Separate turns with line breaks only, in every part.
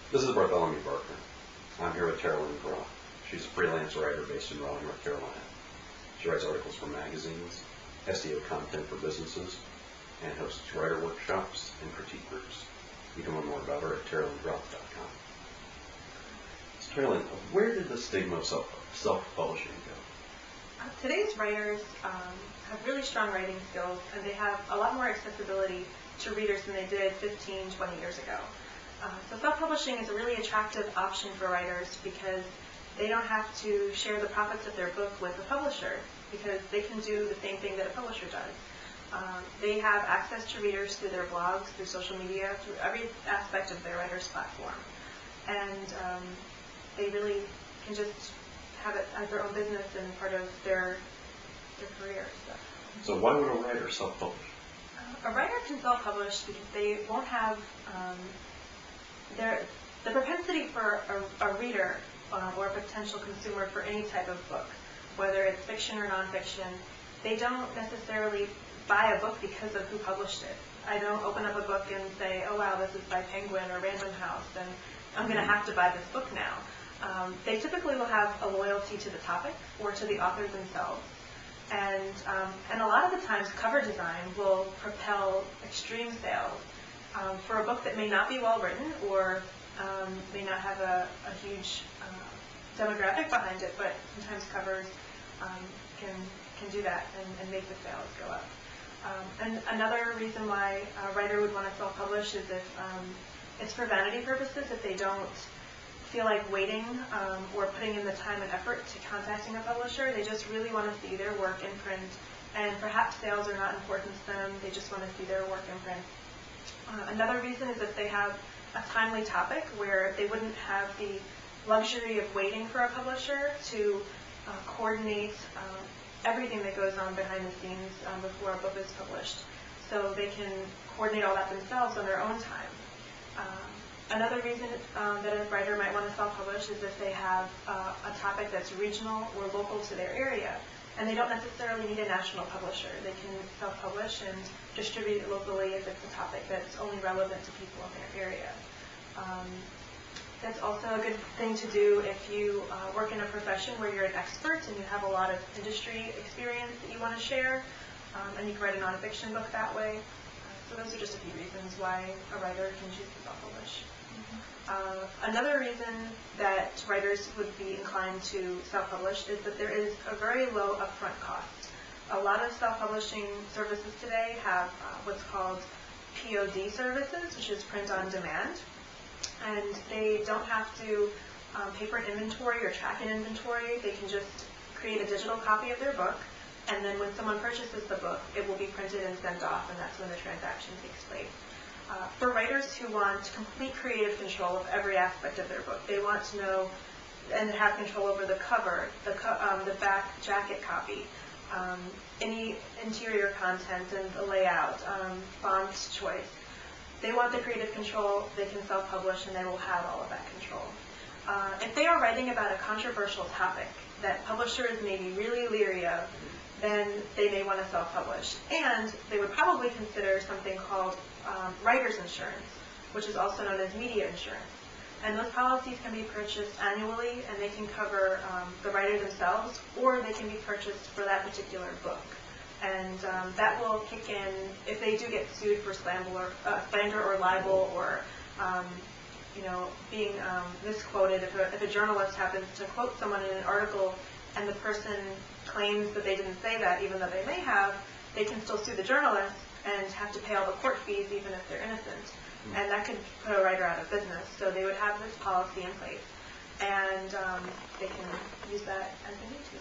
This is Bartholomew Barker. I'm here with Tara Lynn Groff. She's a freelance writer based in Raleigh, North Carolina. She writes articles for magazines, SEO content for businesses, and hosts writer workshops and critique groups. You can learn more about her at taralynngroff.com. So Tara Lynn, where did the stigma of self-publishing go?
Today's writers have really strong writing skills, and they have a lot more accessibility to readers than they did 15, 20 years ago. So self-publishing is a really attractive option for writers because they don't have to share the profits of their book with a publisher because they can do the same thing that a publisher does. They have access to readers through their blogs, through social media, through every aspect of their writer's platform. And they really can just have it as their own business and part of their career.
So why would a writer self-publish?
A writer can self-publish because they won't have the propensity for a reader or a potential consumer for any type of book, whether it's fiction or nonfiction. They don't necessarily buy a book because of who published it. I don't open up a book and say, oh wow, this is by Penguin or Random House, and I'm going to have to buy this book now. They typically will have a loyalty to the topic or to the author themselves. And a lot of the times, cover design will propel extreme sales for a book that may not be well written or may not have a huge demographic behind it, but sometimes covers can do that and make the sales go up. And another reason why a writer would want to self-publish is if it's for vanity purposes, if they don't feel like waiting or putting in the time and effort to contacting a publisher. They just really want to see their work in print, and perhaps sales are not important to them. They just want to see their work in print. Another reason is if they have a timely topic where they wouldn't have the luxury of waiting for a publisher to coordinate everything that goes on behind the scenes before a book is published. So they can coordinate all that themselves on their own time. Another reason that a writer might want to self-publish is if they have a topic that's regional or local to their area, and they don't necessarily need a national publisher. They can self-publish and distribute it locally if it's a topic that's only relevant to people in their area. That's also a good thing to do if you work in a profession where you're an expert and you have a lot of industry experience that you want to share, and you can write a nonfiction book that way. So those are just a few reasons why a writer can choose to self-publish. Another reason that writers would be inclined to self-publish is that there is a very low upfront cost. A lot of self-publishing services today have what's called POD services, which is print on demand, and they don't have to pay for an inventory or track an inventory. They can just create a digital copy of their book, and then when someone purchases the book, it will be printed and sent off, and that's when the transaction takes place. For writers who want complete creative control of every aspect of their book, they want to know and have control over the cover, the back jacket copy, any interior content and the layout, font choice. They want the creative control. They can self-publish, and they will have all of that control. If they are writing about a controversial topic that publishers may be really leery of, then they may want to self-publish. And they would probably consider something called writer's insurance, which is also known as media insurance. And those policies can be purchased annually, and they can cover the writer themselves, or they can be purchased for that particular book. And that will kick in if they do get sued for slander or libel, or being misquoted. If a journalist happens to quote someone in an article and the person claims that they didn't say that, even though they may have, they can still sue the journalist and have to pay all the court fees even if they're innocent. And that could put a writer out of business. So they would have this policy in place, and they can use that as they need to.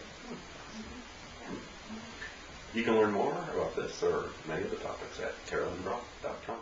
You can learn more about this or many of the topics at taralynngroff.com.